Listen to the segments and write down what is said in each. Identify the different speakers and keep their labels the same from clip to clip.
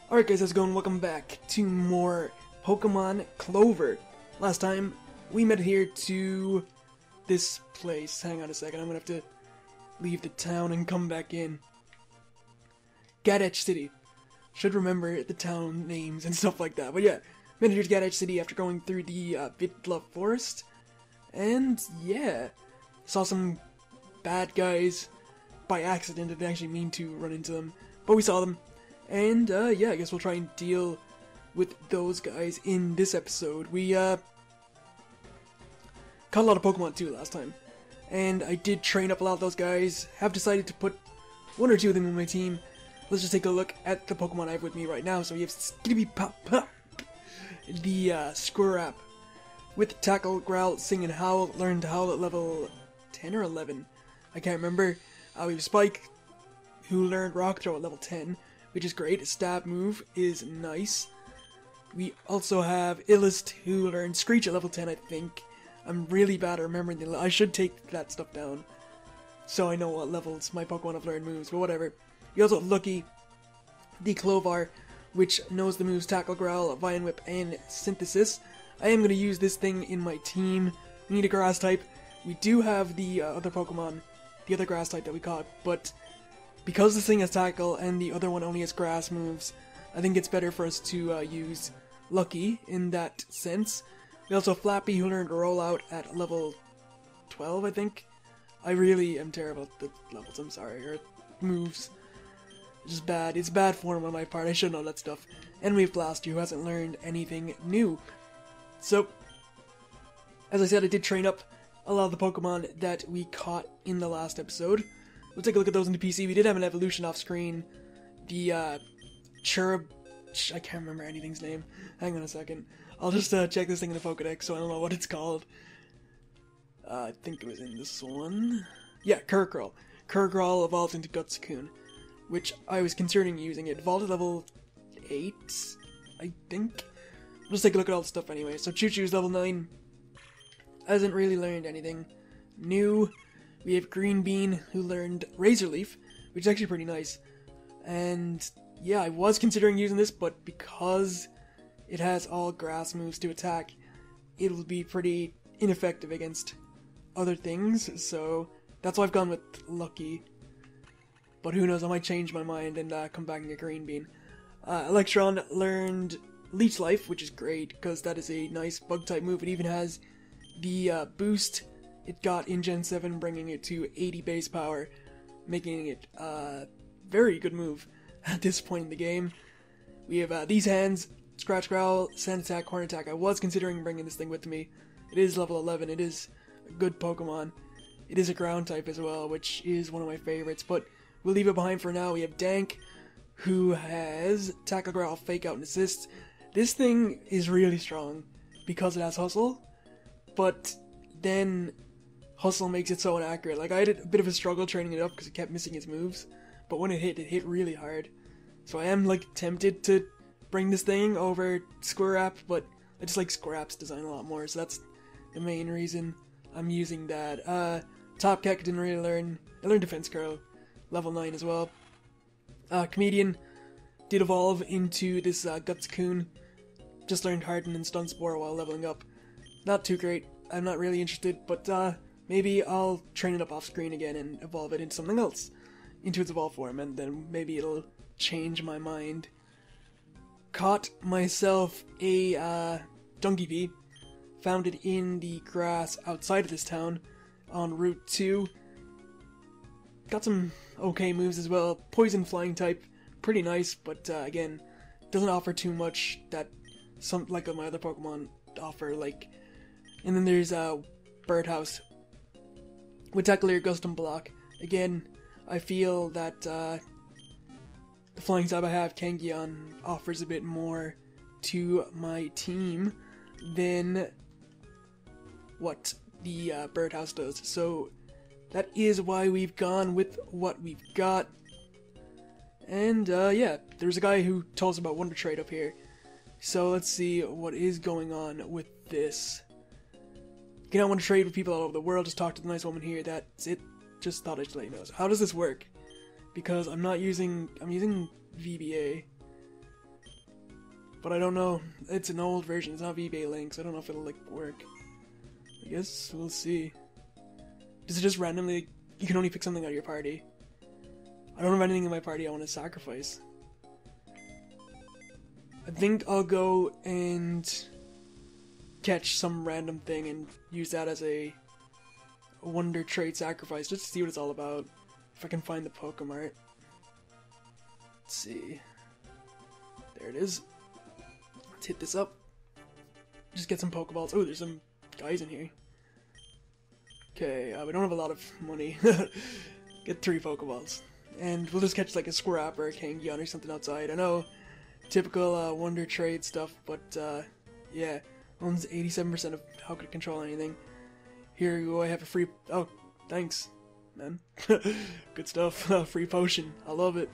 Speaker 1: Alright guys, how's it going? Welcome back to more Pokémon Clover. Last time, we met here to this place. Hang on a second, I'm gonna have to leave the town and come back in. Gadetch City. Should remember the town names and stuff like that. But yeah, made it here to Gadetch City after going through the Vitla Forest. And yeah, saw some bad guys by accident. I didn't actually mean to run into them, but we saw them. And, yeah, I guess we'll try and deal with those guys in this episode. We, caught a lot of Pokemon too last time. And I did train up a lot of those guys. Have decided to put one or two of them in my team. Let's just take a look at the Pokemon I have with me right now. So we have Skibidi Pop, the, Squirrap. With Tackle, Growl, Sing, and Howl. Learned to Howl at level 10 or 11. I can't remember. We have Spike, who learned Rock Throw at level 10. Which is great. A stab move is nice. We also have Illust, who learned Screech at level 10, I think. I'm really bad at remembering the... I should take that stuff down, so I know what levels my Pokemon have learned moves, but whatever. We also have Lucky, the Clover, which knows the moves Tackle, Growl, Vine Whip, and Synthesis. I am going to use this thing in my team. We need a Grass type. We do have the other Pokemon, the other Grass type that we caught, but... because this thing has Tackle and the other one only has Grass moves, I think it's better for us to use Lucky in that sense. We also have Flappy, who learned Rollout at level 12, I think. I really am terrible at the levels, I'm sorry, or moves. It's just bad. It's bad form on my part, I should know that stuff. And we have Blaster, who hasn't learned anything new. So, as I said, I did train up a lot of the Pokemon that we caught in the last episode. We'll take a look at those in the PC. We did have an evolution off screen. The, Cherub... I can't remember anything's name. Hang on a second. I'll just, check this thing in the Pokedex so I don't know what it's called. I think it was in this one. Yeah, Kurkral. Kurkral evolved into Gutscoon, which I was considering using. It evolved at level 8, I think. We'll just take a look at all the stuff anyway. So Choo-Choo's level 9. Hasn't really learned anything new. We have Green Bean, who learned Razor Leaf, which is actually pretty nice. And yeah, I was considering using this, but because it has all grass moves to attack, it'll be pretty ineffective against other things, so that's why I've gone with Lucky. But who knows, I might change my mind and come back and get Green Bean. Electron learned Leech Life, which is great, because that is a nice bug-type move. It even has the boost it got in Gen 7, bringing it to 80 base power, making it a very good move at this point in the game. We have these hands, Scratch, Growl, Sand Attack, Horn Attack. I was considering bringing this thing with me. It is level 11, it is a good Pokemon. It is a ground type as well, which is one of my favorites, but we'll leave it behind for now. We have Dank, who has Tackle, Growl, Fake Out, and Assist. This thing is really strong because it has Hustle, but then Hustle makes it so inaccurate. Like, I had a bit of a struggle training it up because it kept missing its moves, but when it hit really hard. So I am, like, tempted to bring this thing over Squirrap, but I just like Squirrap's design a lot more, so that's the main reason I'm using that. Top Cat didn't really learn. I learned Defense Curl, level 9 as well. Comedian did evolve into this Gutscoon. Just learned Harden and Stun Spore while leveling up. Not too great. I'm not really interested, but maybe I'll train it up off screen again and evolve it into something else, into its evolved form, and then maybe it'll change my mind. Caught myself a Dungeepee, found it in the grass outside of this town on Route 2. Got some okay moves as well. Poison Flying type, pretty nice, but again, doesn't offer too much that some like my other Pokemon offer. Like, and then there's Birdhouse with Tackler, Gustum Block. Again, I feel that the flying type I have, Kangyeon, offers a bit more to my team than what the Birdhouse does. So that is why we've gone with what we've got. And yeah, there's a guy who told us about Wonder Trade up here. So let's see what is going on with this. You cannot want to trade with people all over the world. Just talk to the nice woman here. That's it. Just thought I'd let you know. So how does this work? Because I'm using VBA. But I don't know. It's an old version. It's not eBay links. I don't know if it'll like work. I guess we'll see. Does it just randomly? You can only pick something out of your party. I don't have anything in my party I want to sacrifice. I think I'll go and catch some random thing and use that as a wonder trait sacrifice just to see what it's all about. If I can find the Pokemart. Let's see. There it is. Let's hit this up. Just get some Pokeballs. Oh, there's some guys in here. Okay, we don't have a lot of money. Get 3 Pokeballs. And we'll just catch like a Squirrap or a Kangyeon or something outside. I know, typical Wonder Trade stuff, but yeah. Owns 87% of how could it control anything. Here you go, I have a free... Oh, thanks, man. Good stuff. Free potion. I love it.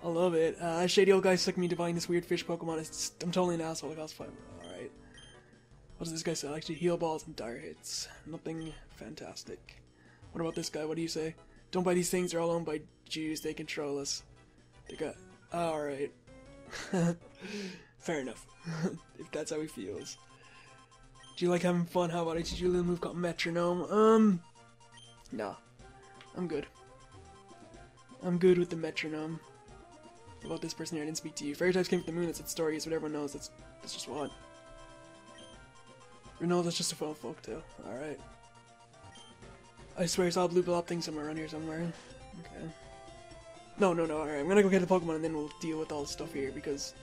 Speaker 1: I love it. Shady old guy sucked me into buying this weird fish Pokemon. I'm totally an asshole. It costs 5. Alright. What does this guy say? Actually, heal balls and dire hits. Nothing fantastic. What about this guy? What do you say? Don't buy these things. They're all owned by Jews. They control us. They got... Alright. Fair enough. If that's how he feels. Do you like having fun? How about I teach you a little move called Metronome? Nah. I'm good. I'm good with the Metronome. What about this person here? I didn't speak to you. Fairy types came from the moon. That's its story. It's what everyone knows. That's just what. Or no, that's just a fun folktale. Alright. I swear I saw a blue blob thing somewhere around here somewhere. Okay. No, alright. I'm gonna go get the Pokemon and then we'll deal with all the stuff here because...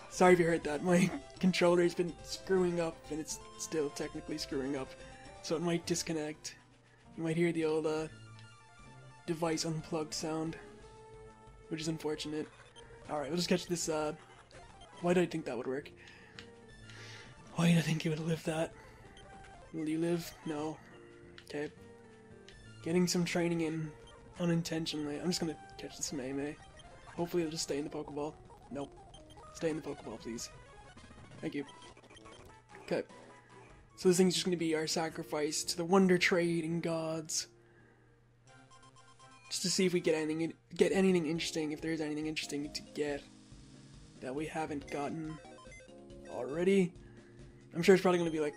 Speaker 1: Sorry if you heard that. My controller's been screwing up and it's still technically screwing up. So it might disconnect. You might hear the old device unplugged sound. Which is unfortunate. Alright, we'll just catch this why did I think that would work? Why did I think you would live that? Will you live? No. Okay. Getting some training in unintentionally. I'm just gonna catch this Mei. Hopefully it'll just stay in the Pokeball. Nope. Stay in the Pokeball, please. Thank you. Okay. So this thing's just gonna be our sacrifice to the Wonder Trading Gods. Just to see if we get anything interesting, if there's anything interesting to get that we haven't gotten already. I'm sure it's probably gonna be like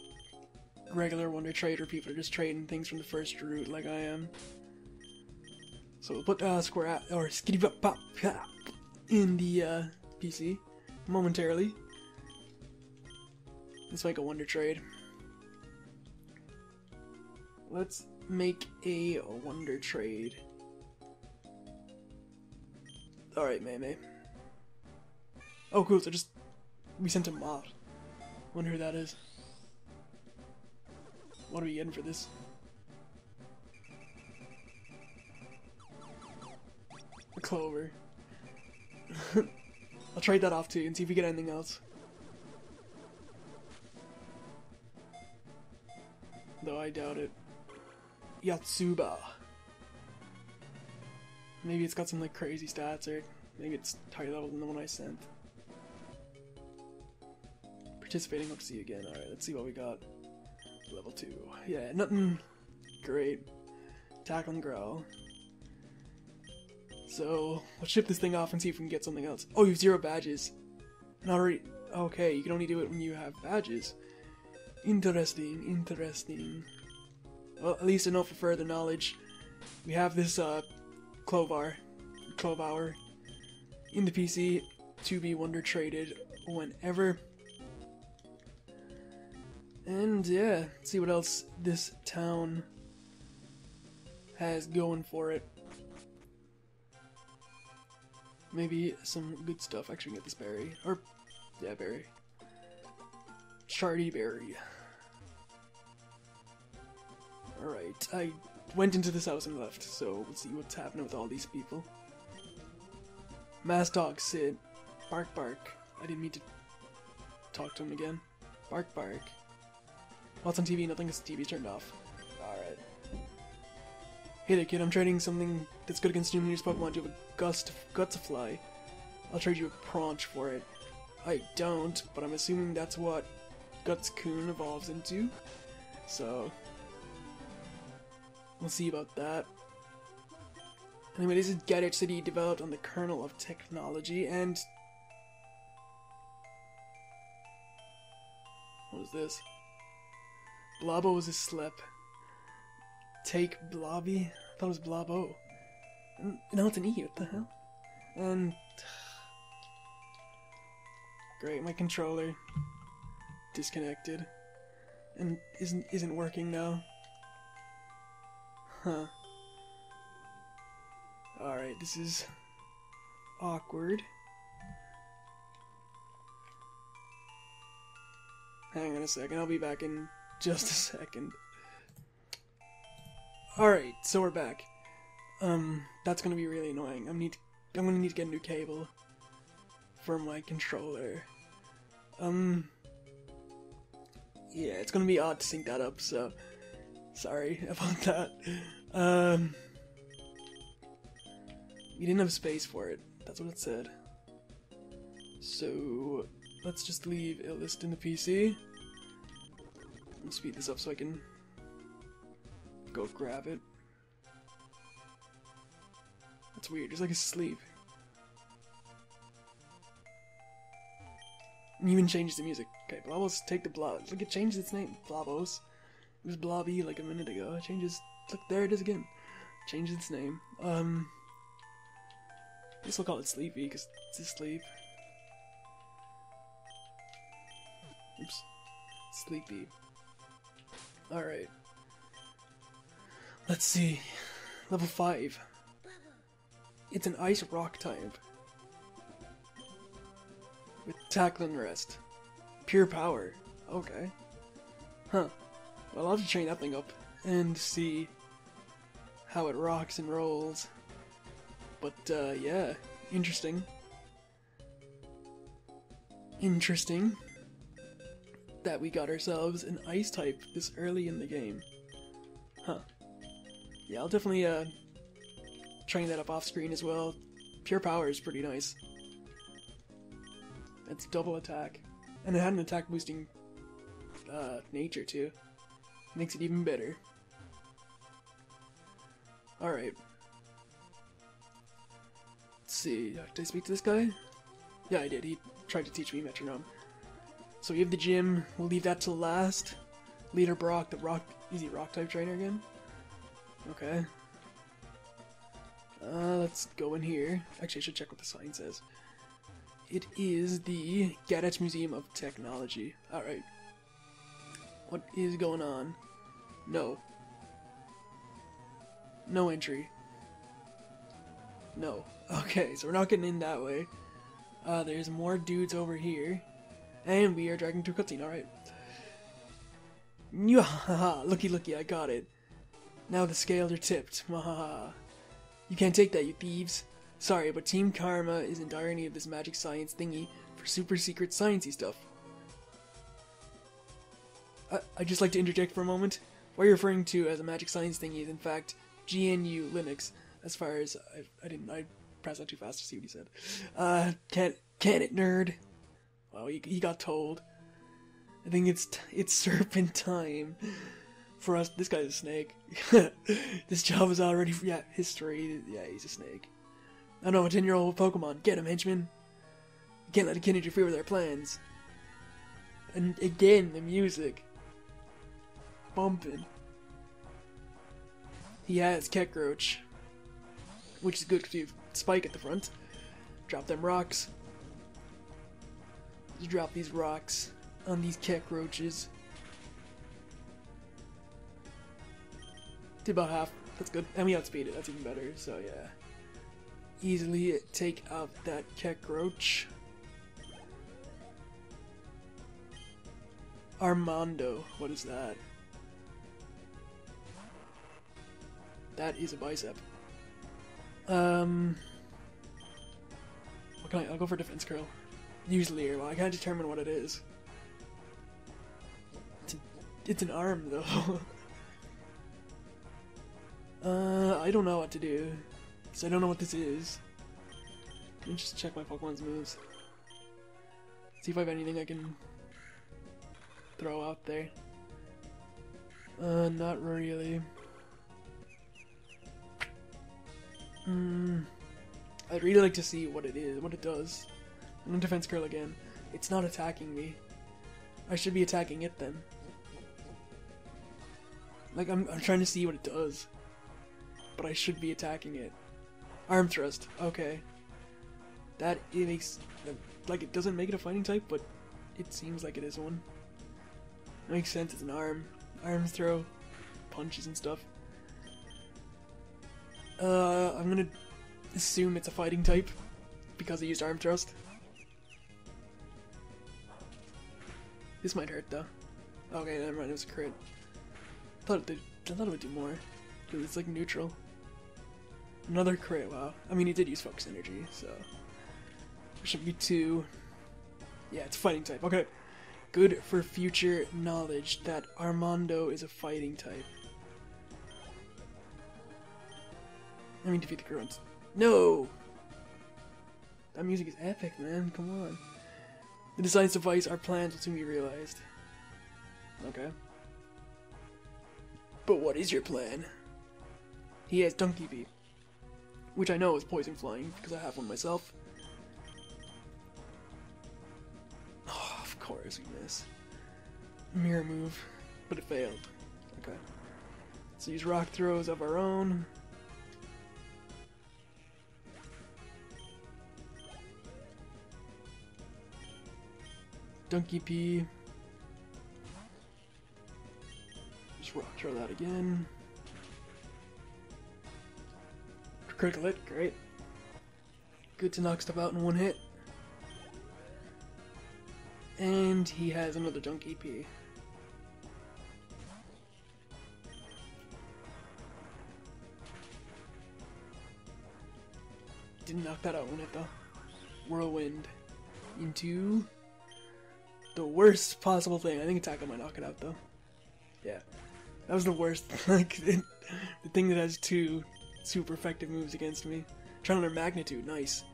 Speaker 1: regular Wonder Trade where people are just trading things from the first route like I am. So we'll put Squirrap or Skitty Pop in the PC momentarily. Let's make a Wonder Trade. Let's make a Wonder Trade. Alright, Mei. Oh, cool, so we sent a mod. Wonder who that is. What are we getting for this? A Clover. I'll trade that off too and see if we get anything else. Though I doubt it. Yatsuba. Maybe it's got some like crazy stats, or maybe it's higher level than the one I sent. Participating, hope to see you again. Alright, let's see what we got. Level 2. Yeah, nothing great. Tackle and Growl. So, let's ship this thing off and see if we can get something else. Oh, you have 0 badges. And already... Okay, you can only do it when you have badges. Interesting. Well, at least enough for further knowledge. We have this, Clover in the PC to be Wonder Traded whenever. And yeah, let's see what else this town has going for it. Maybe some good stuff. Actually, get this berry. Or, yeah, berry. Chardy berry. Alright, I went into this house and left, so we'll see what's happening with all these people. Mass Dog, Sid. Bark. I didn't mean to talk to him again. Bark. What's on TV? Nothing, because the TV's turned off. Alright. Hey there, kid, I'm trading something that's good against Junior's Pokemon. Do you have a Gutsafly? I'll trade you a Pronch for it. I don't, but I'm assuming that's what Gutscoon evolves into. So, we'll see about that. Anyway, this is Gadget City, developed on the kernel of technology, and... What is this? Blobo is a slip. Take Blobby? I thought it was Blobo. No, it's an E, what the hell? And... Great, my controller disconnected. And isn't working now. Huh. Alright, this is awkward. Hang on a second, I'll be back in just a second. Alright, so we're back. That's gonna be really annoying. I'm gonna need to get a new cable for my controller. Yeah, it's gonna be odd to sync that up, so sorry about that. We didn't have space for it. That's what it said. So let's just leave a list in the PC. I'll speed this up so I can go grab it. That's weird. It's like asleep. And even changes the music. Okay, Blobos take the blob. Look, it changed its name. Blobos. It was Blobby like a minute ago. It changes. Look, there it is again. Changed its name. I guess we'll call it Sleepy because it's asleep. Oops. Sleepy. Alright. Let's see. Level 5. It's an ice rock type. With tackle and rest. Pure power. Okay. Huh. Well, I'll have to train that thing up and see how it rocks and rolls. But, yeah. Interesting. Interesting that we got ourselves an ice type this early in the game. Huh. Yeah, I'll definitely, train that up off screen as well. Pure power is pretty nice. It's double attack. And it had an attack boosting, nature too. Makes it even better. Alright. Let's see, did I speak to this guy? Yeah, I did. He tried to teach me metronome. So we have the gym. We'll leave that till last. Leader Brock, is he rock type trainer again? Okay. Let's go in here. Actually, I should check what the sign says. It is the Gadget Museum of Technology. Alright. What is going on? No. No entry. No. Okay, so we're not getting in that way. There's more dudes over here. And we are dragging to a cutscene, alright. Haha, looky, I got it. Now the scales are tipped. Wahaha. You can't take that, you thieves. Sorry, but Team Karma is in dire need of this magic science thingy for super secret sciencey stuff. I'd just like to interject for a moment. What you're referring to as a magic science thingy is in fact GNU Linux. As far as I pressed that too fast to see what he said. Can it, nerd? Well, he got told. I think it's serpentine for us. This guy's a snake. This job is already history. Yeah, he's a snake. I know, a 10-year-old Pokemon. Get him, henchman. You can't let a kid interfere with our plans. And again, the music. Bumping. He has Kekroach. Which is good because you have Spike at the front. Drop them rocks. Just drop these rocks on these Kekroaches. Did about half. That's good. And we outspeed it. That's even better. So yeah. Easily take out that Kekroach. Armando. What is that? That is a bicep. What can I'll go for defense curl. Usually, well, I can't determine what it is. It's an arm, though. I don't know what to do. So I don't know what this is. Let me just check my Pokemon's moves. See if I have anything I can throw out there. Not really. I'd really like to see what it is, what it does. I'm gonna defense curl again. It's not attacking me. I should be attacking it then. Like, I'm trying to see what it does. But I should be attacking it. Arm thrust. Okay. That, it makes... Like, it doesn't make it a fighting type, but it seems like it is one. It makes sense, it's an arm. Arm throw. Punches and stuff. I'm gonna assume it's a fighting type. Because I used arm thrust. This might hurt, though. Okay, never mind, it was a crit. I thought it would do more. Because it's like neutral. Another crit, wow. I mean, he did use focus energy, so... There should be 2. Yeah, it's fighting type. Okay. Good for future knowledge that Armando is a fighting type. I mean, defeat the grunts. No! That music is epic, man. Come on. The designs device, our plans will soon be realized. Okay. But what is your plan? He has Donkey Beat, which I know is poison flying because I have one myself. Oh, of course we miss. Mirror move, but it failed. Okay. Let's use rock throws of our own. Donkey P. Just rock throw that again. Critical hit, great. Good to knock stuff out in one hit. And he has another Donkey P. Didn't knock that out in one hit though. Whirlwind into the worst possible thing. I think Attack might knock it out though. Yeah. That was the worst. Like, the thing that has 2 super effective moves against me. Try another Magnitude. Nice.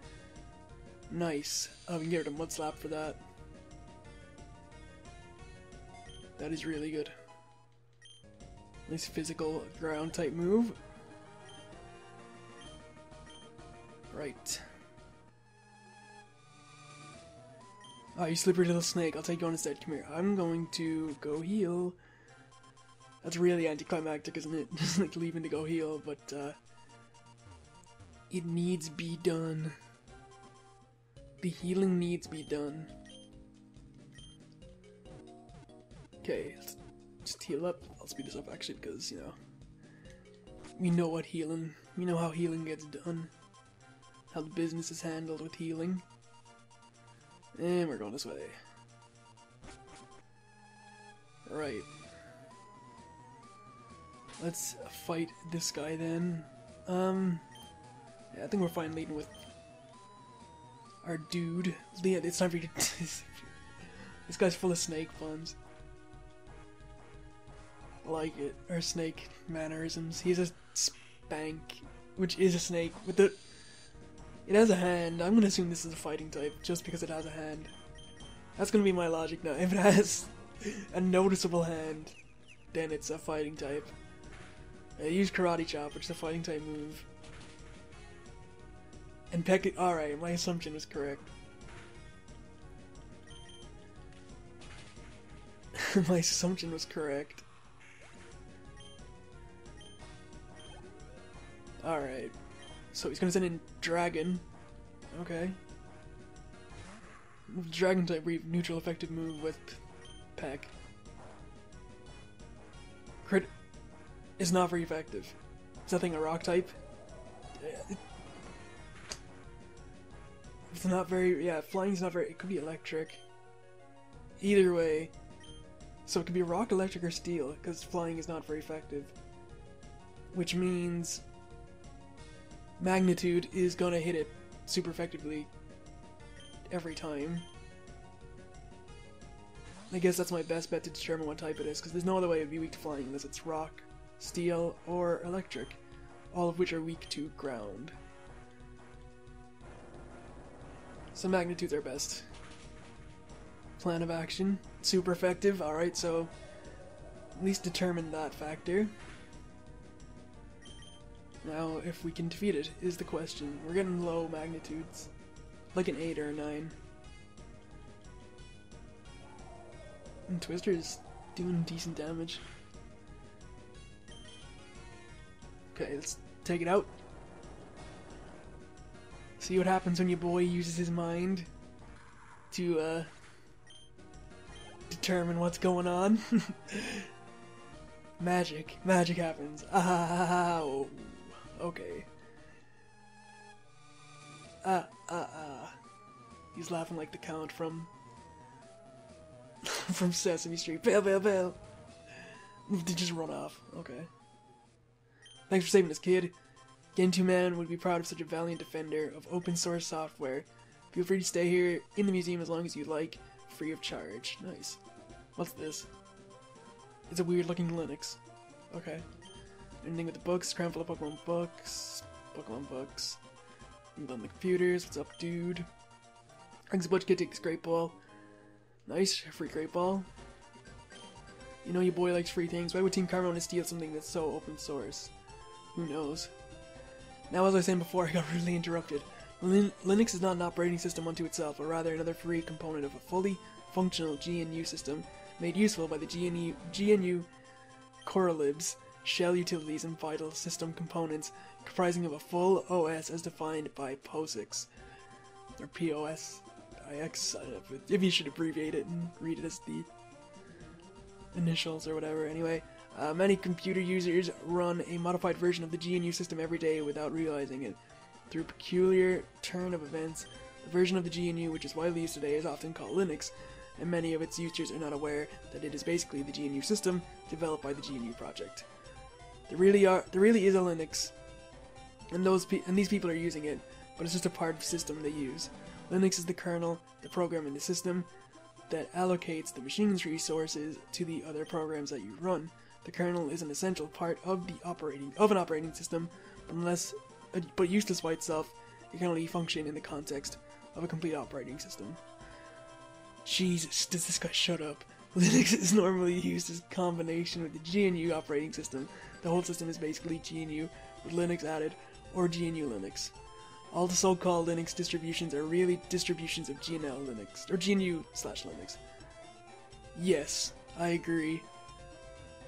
Speaker 1: Nice. Oh, we can get rid of Mud Slap for that. That is really good. Nice physical ground type move. Right. Oh, you slippery little snake. I'll take you on instead. Come here. I'm going to go heal. That's really anticlimactic, isn't it? Just like leaving to go heal, but it needs be done. The healing needs be done. Okay, let's just heal up. I'll speed this up actually, because, you know, we know what healing, we know how healing gets done. How the business is handled with healing. And we're going this way. Right. Let's fight this guy then. Yeah, I think we're fine leading with our dude. Yeah, it's time for you to... This guy's full of snake puns. I like it. Or snake mannerisms. He's a spank, which is a snake. With the... It has a hand. I'm gonna assume this is a fighting type, just because it has a hand. That's gonna be my logic now. If it has a noticeable hand, then it's a fighting type. I use Karate Chop, which is a fighting type move. And Peck. Alright, my assumption was correct. My assumption was correct. Alright. So he's gonna send in Dragon. Okay. Dragon type neutral effective move with Peck. Crit is not very effective. Is that thing a rock type? It's not very, yeah, flying's not very, it could be electric. Either way. So it could be rock, electric, or steel, because flying is not very effective. Which means Magnitude is gonna hit it super effectively every time. I guess that's my best bet to determine what type it is, because there's no other way it would be weak to flying unless it's rock, steel, or electric, all of which are weak to ground. So Magnitude's our best plan of action. Super effective, alright, so at least determine that factor. Now, if we can defeat it, is the question. We're getting low magnitudes. Like an 8 or a 9. And Twister's doing decent damage. Okay, let's take it out. See what happens when your boy uses his mind to, determine what's going on. Magic happens. Oh, okay. He's laughing like the Count from from Sesame Street. Bail, bail, bail. They just run off. Okay. Thanks for saving us, kid. Gentoo Man would be proud of such a valiant defender of open source software. Feel free to stay here in the museum as long as you like, free of charge. Nice. What's this? It's a weird looking Linux. Okay. Anything with the books? Cram full of Pokemon books. Pokemon books. I'm done the computers. What's up, dude? Thanks a bunch, kid. Takes Great Ball. Nice. Free Great Ball. You know your boy likes free things. Why would Team Karma want to steal something that's so open source? Who knows? Now, as I was saying before, I got rudely interrupted. Linux is not an operating system unto itself, but rather another free component of a fully functional GNU system made useful by the GNU corelibs, shell utilities, and vital system components, comprising of a full OS as defined by POSIX, or POSIX. I don't know if you should abbreviate it and read it as the initials or whatever. Anyway, many computer users run a modified version of the GNU system every day without realizing it. Through a peculiar turn of events, the version of the GNU which is widely used today is often called Linux, and many of its users are not aware that it is basically the GNU system developed by the GNU project. There really is a Linux, and these people are using it, but it's just a part of the system they use. Linux is the kernel, the program in the system, that allocates the machine's resources to the other programs that you run. The kernel is an essential part of an operating system, but useless by itself. It can only function in the context of a complete operating system. Jesus, does this guy shut up? Linux is normally used as a combination with the GNU operating system. The whole system is basically GNU with Linux added, or GNU Linux. All the so-called Linux distributions are really distributions of GNL Linux, or GNU/Linux. Yes, I agree.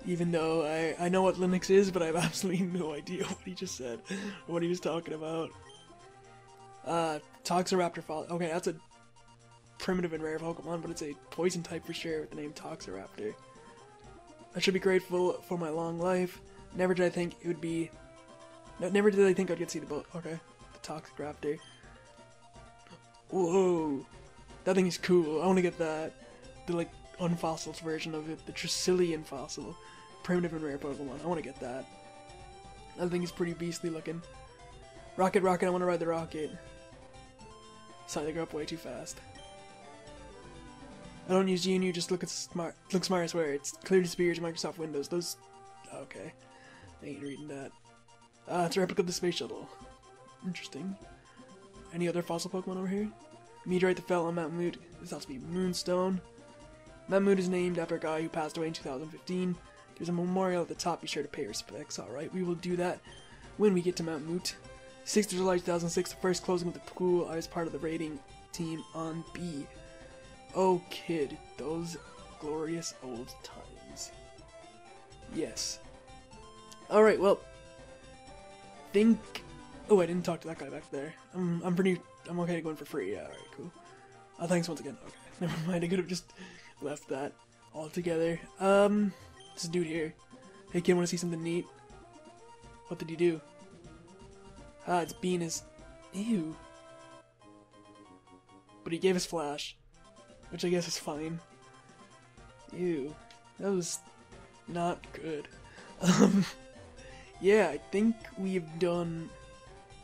Speaker 1: Even though I know what Linux is, but I have absolutely no idea what he just said, or what he was talking about. Toxiraptor fall. Okay, that's a primitive and rare Pokemon, but it's a poison type for sure with the name Toxiraptor. I should be grateful for my long life. Never did I think it would be... Never did I think I'd get to see the boat. Okay, the Toxiraptor. Whoa! That thing is cool. I want to get that. The, like, unfossiled version of it. The Tricillian fossil. Primitive and rare Pokemon. I want to get that. That thing is pretty beastly looking. Rocket, I want to ride the rocket. Sorry, they go up way too fast. I don't use GNU, just look smart, I swear. It's clearly superior to Microsoft Windows. Those... Okay. I ain't reading that. It's a replica of the space shuttle. Interesting. Any other fossil Pokemon over here? Meteorite that fell on Mount Moot. This has to be Moonstone. Mount Moot is named after a guy who passed away in 2015. There's a memorial at the top. Be sure to pay respects. Alright, we will do that when we get to Mount Moot. 6th of July 2006, the first closing of the pool. I was part of the rating team on B. Oh, kid, those glorious old times. Yes. Alright, well. Oh, I didn't talk to that guy back there. I'm okay going for free. Yeah, alright, cool. Thanks once again. Okay, never mind, I could have just left that altogether. This dude here. Hey kid, wanna see something neat? What did he do? It's being his... Ew. But he gave us Flash. Which I guess is fine. Ew. That was not good. Yeah, I think we've done...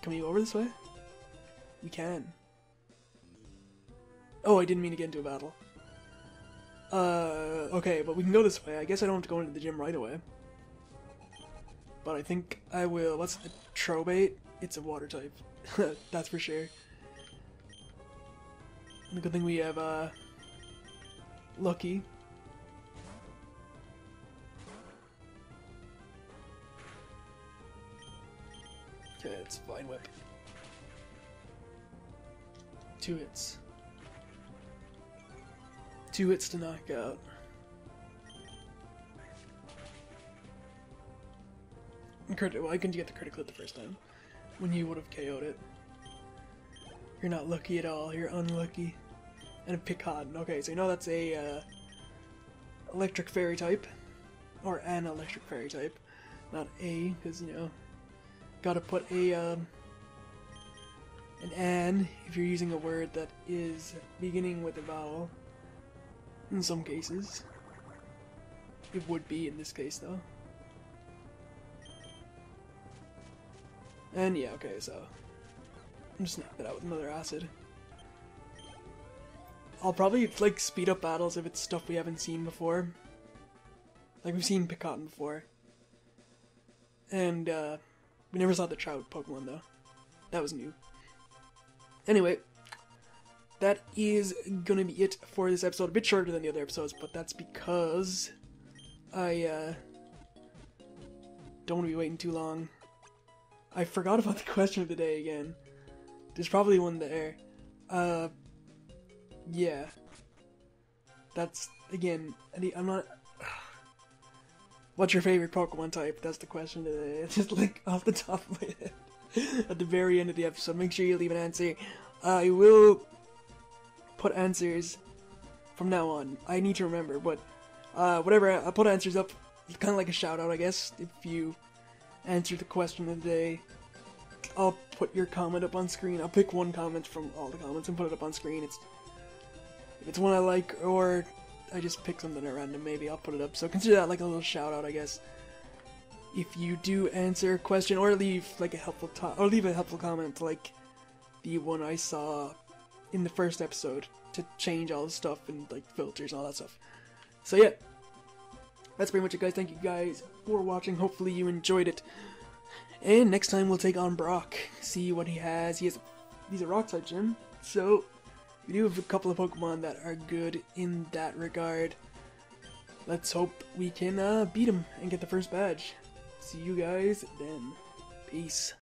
Speaker 1: Can we go over this way? We can. Oh, I didn't mean to get into a battle. Okay, but we can go this way. I guess I don't have to go into the gym right away. But I think I will. What's a Trobate? It's a water type. That's for sure. And the good thing we have, Lucky. Let's Vine Whip. 2 hits. 2 hits to knock out. Why couldn't you get the critical hit the first time? When you would have KO'd it. You're not lucky at all, you're unlucky. And a Picon. Okay, so you know that's a electric fairy type. Or an electric fairy type. Not a, because, you know, gotta put a, an if you're using a word that is beginning with a vowel. In some cases. It would be in this case, though. And yeah, okay, so I'm just snap it out with another acid. I'll probably, like, speed up battles if it's stuff we haven't seen before. Like, we've seen Picon before. And, we never saw the Trout Pokemon, though. That was new. Anyway, that is gonna be it for this episode. A bit shorter than the other episodes, but that's because I, don't want to be waiting too long. I forgot about the question of the day again. There's probably one there. Yeah. That's, again, I'm not... What's your favorite Pokemon type? That's the question today. It's just like off the top of my head. At the very end of the episode. Make sure you leave an answer. I will put answers from now on. I need to remember, but whatever, I'll put answers up. Kind of like a shout out, I guess, if you answer the question of the day. I'll put your comment up on screen. I'll pick one comment from all the comments and put it up on screen. If it's one I like, or I just pick something at random, maybe I'll put it up. So consider that like a little shout out, I guess. If you do answer a question, or leave like a helpful comment, like the one I saw in the first episode to change all the stuff and like filters and all that stuff. So yeah, that's pretty much it, guys. Thank you guys for watching. Hopefully you enjoyed it. And next time we'll take on Brock. See what he has. He's a rock type gym, so we do have a couple of Pokemon that are good in that regard. Let's hope we can beat him and get the first badge. See you guys then. Peace.